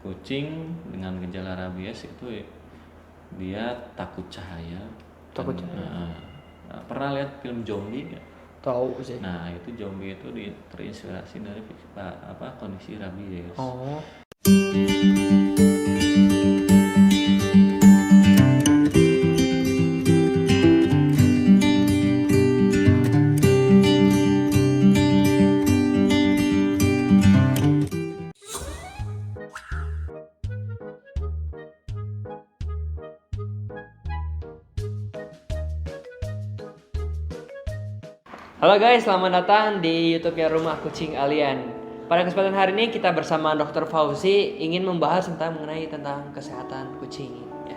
kucing dengan gejala rabies itu dia takut cahaya. Takut cahaya. Pernah lihat film zombie nggak? Tahu sih. Nah itu zombie itu terinspirasi dari kondisi rabies. Oh. Halo guys, selamat datang di YouTube-nya Rumah Kucing Alien. Pada kesempatan hari ini kita bersama Dr. Fauzi ingin membahas mengenai kesehatan kucing. Ya.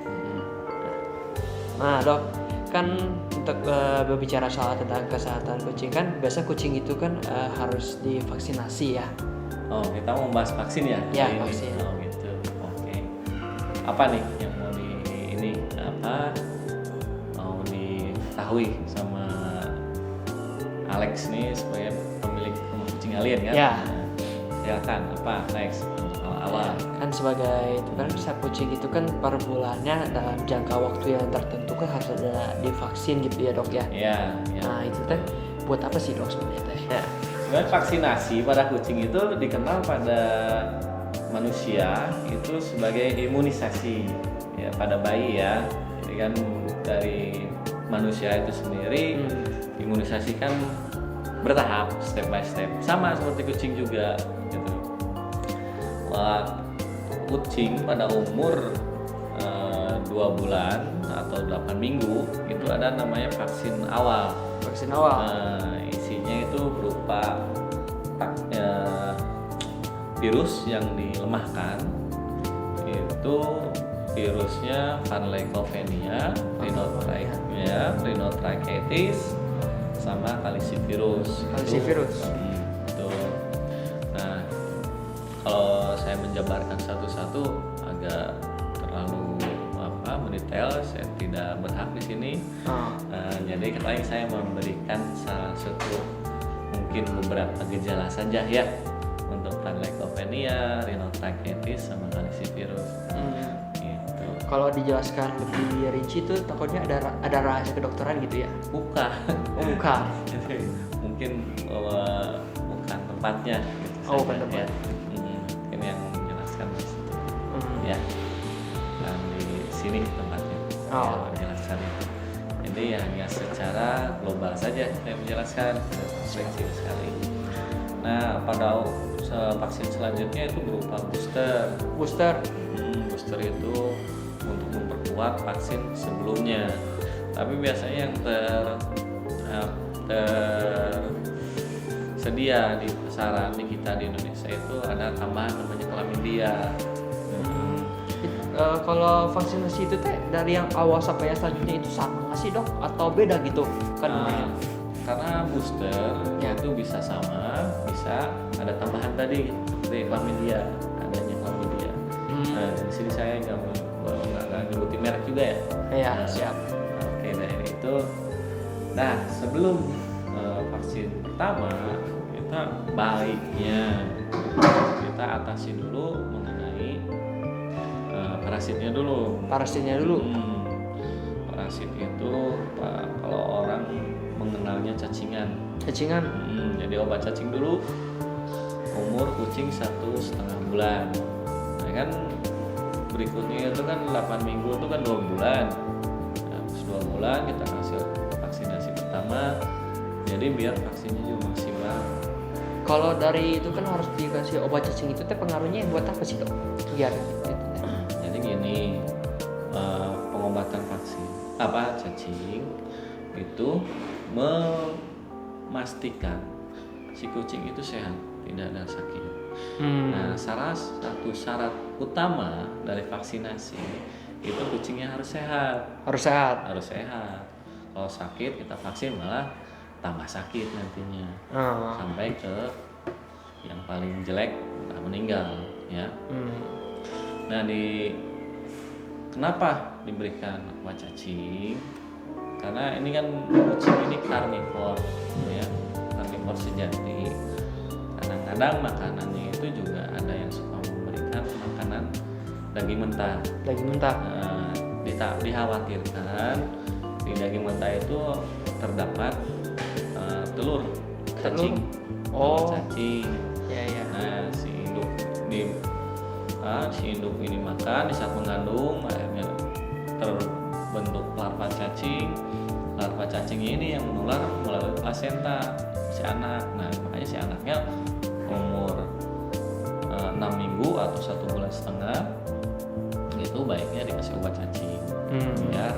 Nah dok, kan untuk berbicara soal tentang kesehatan kucing kan biasa kucing itu kan harus divaksinasi ya. Oh kita mau bahas vaksin ya? Ya vaksin. Oh gitu. Oke. Apa nih yang mau mau diketahui sama Alex nih sebagai pemilik rumah kucing alien kan? Ya. Silakan apa Alex awal. Kan sebagai itu kan kucing itu kan per bulannya dalam jangka waktu yang tertentu kan harus ada divaksin gitu ya dok ya. Iya. Nah itu teh buat apa sih dok sebenarnya teh? Ya. Sebenarnya vaksinasi pada kucing itu dikenal pada manusia itu sebagai imunisasi ya pada bayi ya. Jadi kan dari manusia itu sendiri imunisasi kan bertahap, step by step, sama seperti kucing juga gitu. Kucing pada umur 2 bulan atau 8 minggu itu ada namanya vaksin awal. Vaksin awal. Isinya itu berupa virus yang dilemahkan. Itu virusnya Van Lycopenia, rhinotracheatis, sama kalisivirus. Itu. Nah, kalau saya menjabarkan satu-satu agak terlalu mendetail, saya tidak berhak di sini. Jadi kali saya memberikan salah satu mungkin beberapa gejala saja ya untuk Van Lycopenia, rhinotracheatis, sama kalisivirus. Kalau dijelaskan lebih rinci tuh takutnya ada rahasia kedokteran gitu ya? Bukan. Mungkin bukan tempatnya. Gitu bukan tempatnya. Mungkin yang menjelaskan di situ. Ya. Dan di sini tempatnya. Menjelaskan itu. Jadi hanya secara global saja saya menjelaskan. Komprehensif sekali. Nah, pada vaksin selanjutnya itu berupa booster. Booster itu untuk memperkuat vaksin sebelumnya. Tapi biasanya yang tersedia di pasaran di kita di Indonesia itu ada tambahan namanya Chlamydia. Kalau vaksinasi itu teh dari yang awal sampai yang selanjutnya itu sama nggak sih dok? Atau beda gitu kan? Karena booster itu bisa sama, bisa ada tambahan tadi seperti Chlamydia, adanya Chlamydia. Nah di sini saya nggak nyebutin merek juga ya. Iya siap. Oke, dari itu. Nah sebelum vaksin pertama kita baiknya kita atasi dulu mengenai parasitnya dulu. Parasit itu kalau orang mengenalnya cacingan. Jadi obat cacing dulu umur kucing 1,5 bulan. Nah kan berikutnya itu kan 8 minggu itu kan 2 bulan. Nah, 2 bulan kita kasih vaksinasi pertama. Jadi biar vaksinnya juga maksimal. Kalau dari itu kan harus dikasih obat cacing itu teh pengaruhnya buat apa sih dok? Biar gitu. Jadi gini, pengobatan cacing itu memastikan si kucing itu sehat, tidak ada sakit. Nah, salah satu syarat utama dari vaksinasi itu kucingnya harus sehat. Kalau sakit kita vaksin malah tambah sakit nantinya. Sampai ke yang paling jelek meninggal ya. Nah, kenapa diberikan obat cacing? Karena ini kan kucing ini karnivor ya, karnivor sejati. Kadang-kadang makanannya itu juga ada yang suka memberikan makanan daging mentah. Daging mentah. Dikhawatirkan di daging mentah itu terdapat telur cacing. Oh. Cacing. Ya. Nah, si induk ini makan, di saat mengandung akhirnya terbentuk larva cacing. Larva cacing ini yang menular melalui plasenta si anak. Nah, makanya si anaknya umur 6 minggu atau 1,5 bulan itu baiknya dikasih obat cacing biar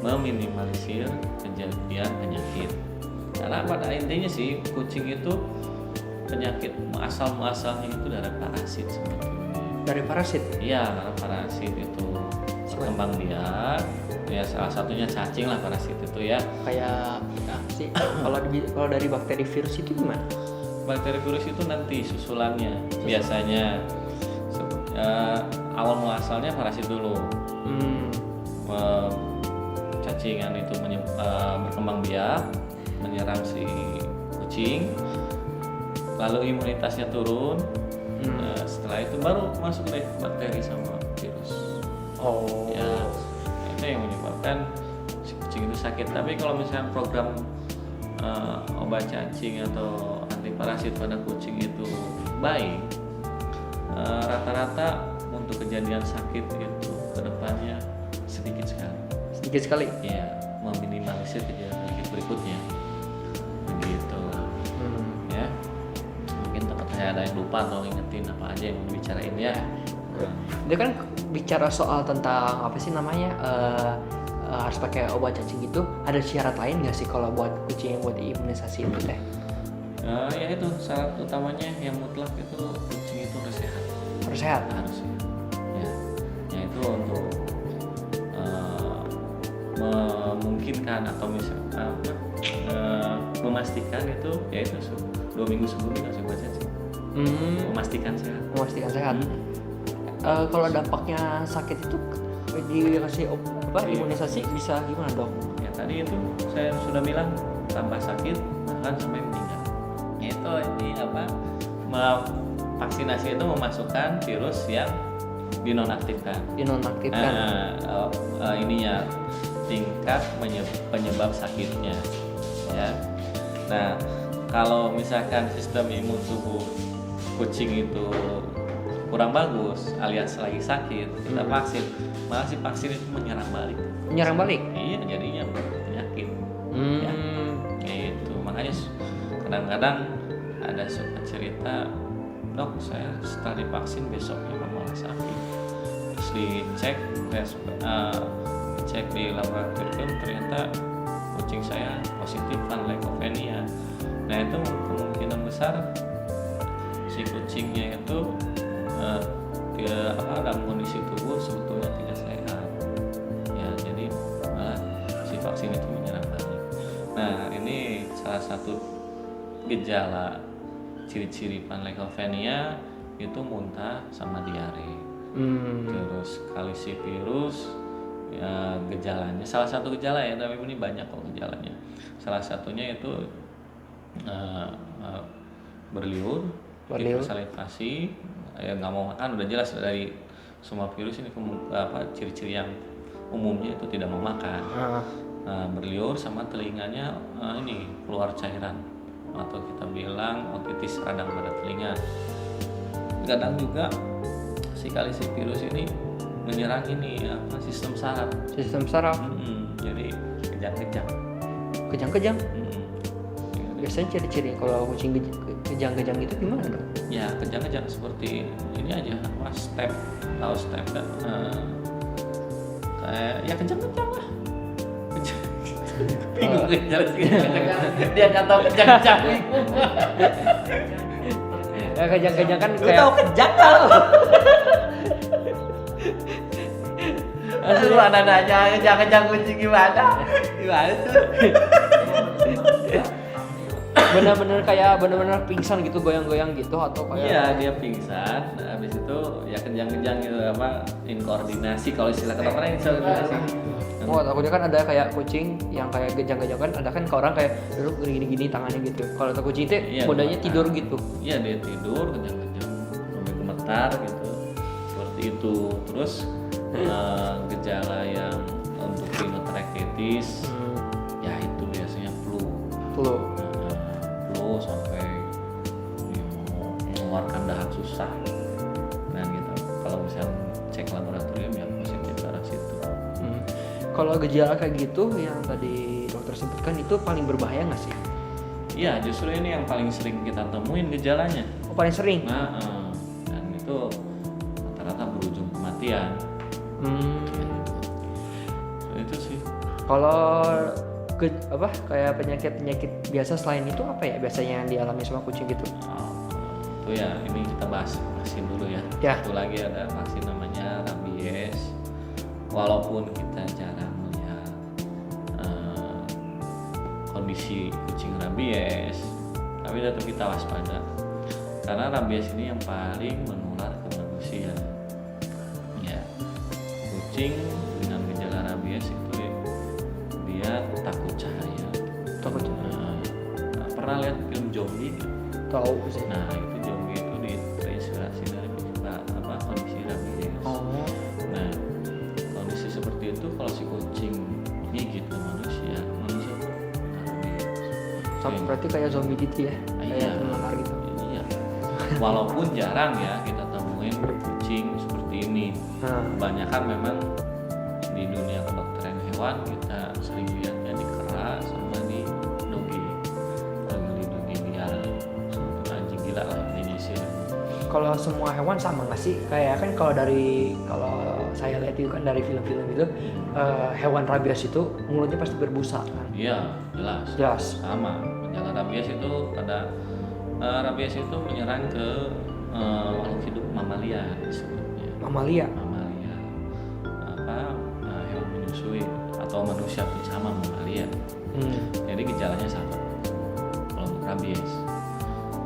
meminimalisir kejadian penyakit. Karena pada intinya sih kucing itu penyakit muasalnya itu dari parasit sebetulnya. Dari parasit? Iya, karena parasit itu berkembang biak. Ya salah satunya cacing lah parasit itu ya. Kayak sih kalau dari bakteri virus itu gimana? Bakteri virus itu nanti susulannya biasanya awal muasalnya parasit dulu. Cacingan itu berkembang biak, menyerang si kucing, lalu imunitasnya turun. Setelah itu baru masuk deh bakteri sama virus. Oh. Ya, itu yang menyebabkan si kucing itu sakit. Tapi kalau misalnya program obat cacing atau anti parasit pada kucing itu baik, rata-rata untuk kejadian sakit itu kedepannya sedikit sekali. Sedikit sekali? Ya, meminimalisir kejadian sakit berikutnya. Begitu. Ya, mungkin takutnya ada yang lupa atau ngingetin apa aja yang mau dibicarain ya. Dia kan bicara soal tentang apa sih namanya harus pakai obat cacing gitu. Ada syarat lain nggak sih kalau buat kucing yang buat imunisasi itu teh? Ya itu syarat utamanya yang mutlak itu kucing itu harus sehat. Harus sehat. Harus ya. Ya itu untuk memungkinkan atau misalnya memastikan itu ya itu 2 minggu sebelum dikasih obat cacing. Memastikan sehat. Memastikan sehat. Kalau dampaknya sakit itu dikasih imunisasi bisa gimana dok? Ya tadi itu saya sudah bilang tambah sakit bahkan sampai meninggal. Itu ini vaksinasi itu memasukkan virus yang dinonaktifkan. Ininya tingkat penyebab sakitnya ya. Nah, kalau misalkan sistem imun tubuh kucing itu kurang bagus alias lagi sakit, kita vaksin, malah si vaksin itu menyerang balik. Iya, jadinya penyakit. Ya, gitu. Makanya kadang-kadang ada suka cerita, dok saya setelah divaksin besoknya malah sakit. Terus dicek di laboratorium ternyata kucing saya positif panleukopenia. Nah itu kemungkinan besar si kucingnya itu dalam kondisi tubuh sebetulnya tidak sehat. Ya jadi si vaksin itu menyerang balik. Nah ini salah satu gejala ciri-ciri panleukopenia itu muntah sama diare. Terus kalisivirus ya, gejalanya salah satu gejala ya, tapi ini banyak kok gejalanya. Salah satunya itu berliur, salivasi, ya nggak mau makan, udah jelas dari semua virus ini ciri-ciri yang umumnya itu tidak mau makan. Berliur sama telinganya ini keluar cairan atau kita bilang otitis radang pada telinga. Kadang juga si kalisivirus ini menyerang ini sistem saraf. Jadi kejang-kejang. Biasanya ciri-ciri kalau kucing kejang-kejang itu gimana dong? Ya kejang-kejang seperti ini aja, step kan? Kayak ya kejang-kejang lah. Bingung dia nggak tahu kejang-kejang. Ya kejang-kejang kan lu tahu kejang kalau. Lu anak-anaknya kejang-kejang kucing gimana tuh? benar-benar pingsan gitu, goyang-goyang gitu atau kayak? Iya dia pingsan, habis itu ya kejang-kejang gitu inkoordinasi kalau istilah kedokteran inkoordinasi. Takutnya kan ada kayak kucing yang kayak kejang-kejang kan, ada kan ke orang kayak duduk gini-gini tangannya gitu. Kalau kucing itu modanya tidur gitu. Iya dia tidur kejang-kejang sampai gemetar gitu, seperti itu. Terus gejala yang untuk rhinotracheotis ya itu biasanya flu sampai mengeluarkan dahak susah dan gitu. Kalau misalnya cek laboratorium ya positif ke arah situ. Kalau gejala kayak gitu yang tadi dokter sebutkan itu paling berbahaya nggak sih? Iya, justru ini yang paling sering kita temuin gejalanya. Oh, paling sering? Nah, dan itu rata-rata berujung kematian. Itu sih. Kalau kayak penyakit biasa selain itu apa ya biasanya yang dialami sama kucing gitu? Itu ya, ini kita bahas vaksin dulu ya. Ya. Satu lagi ada vaksin namanya rabies. Walaupun kita jarang melihat kondisi kucing rabies, tapi tetap kita waspada karena rabies ini yang paling menular ke manusia. Ya, kucing dengan gejala rabies itu dia takut cahaya. Pernah lihat film zombie? Tahu sih. Nah, itu zombie itu terinspirasi dari kondisi rabies. Nah, kondisi seperti itu kalau si kucing gigit ke manusia tuh rabies. Berarti kayak zombie gitu ya? Kayak menular gitu. Iya. Walaupun jarang ya kita temuin kucing seperti ini. Kebanyakan memang di dunia kedokteran hewan kita sering lihatnya di kera sama di dogi. Kalau di dogi liar, anjing gila lah Indonesia. Kalau semua hewan sama nggak sih? Kayak kan kalau saya lihat itu kan dari film-film itu hewan rabies itu mulutnya pasti berbusa kan? Iya, jelas. Sama. Gejala rabies itu rabies itu menyerang ke makhluk hidup mamalia disebutnya. Mamalia. Hewan menyusui atau manusia pun sama mamalia. Jadi gejalanya sama kalau untuk rabies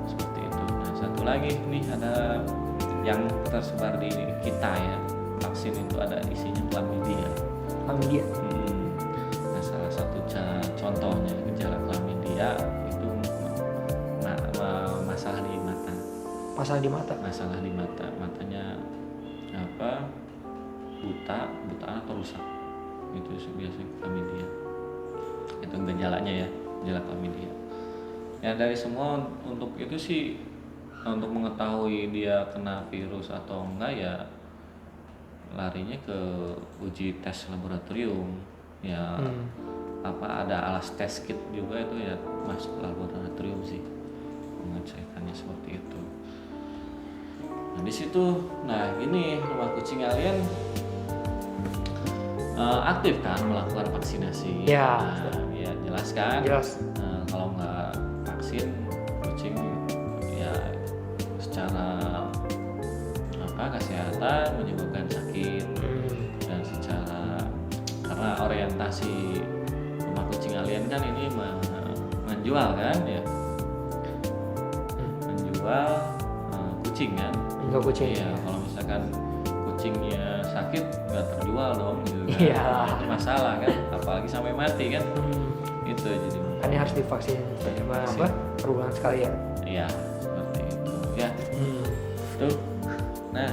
seperti itu. Nah, satu lagi nih ada yang tersebar di kita ya, vaksin itu ada isinya chlamydia. Nah, salah satu contohnya gejala chlamydia itu masalah di mata, matanya buta atau rusak, itu biasanya chlamydia. Itu gejalanya ya, gejala chlamydia. Ya dari semua untuk itu sih, untuk mengetahui dia kena virus atau enggak ya larinya ke uji tes laboratorium ya. Ada alas tes kit juga itu ya, masuk laboratorium sih pengecekannya seperti itu. Nah di situ, ini rumah kucing alien aktif kan melakukan vaksinasi. Ya. Ya jelas kan. Jelas. Kalau nggak vaksin kucing ya secara kesehatan menyebabkan sakit dan secara karena orientasi rumah kucing alien kan ini menjual kan ya, menjual kucing kan. Menjual kucing. Iya, kalau misalkan kucingnya sakit nggak terjual dong gitu kan. Iya. Masalah kan, apalagi sampai mati kan. Itu jadi kan harus divaksin berulang sekali ya. Iya, seperti itu ya. Tuh. Nah,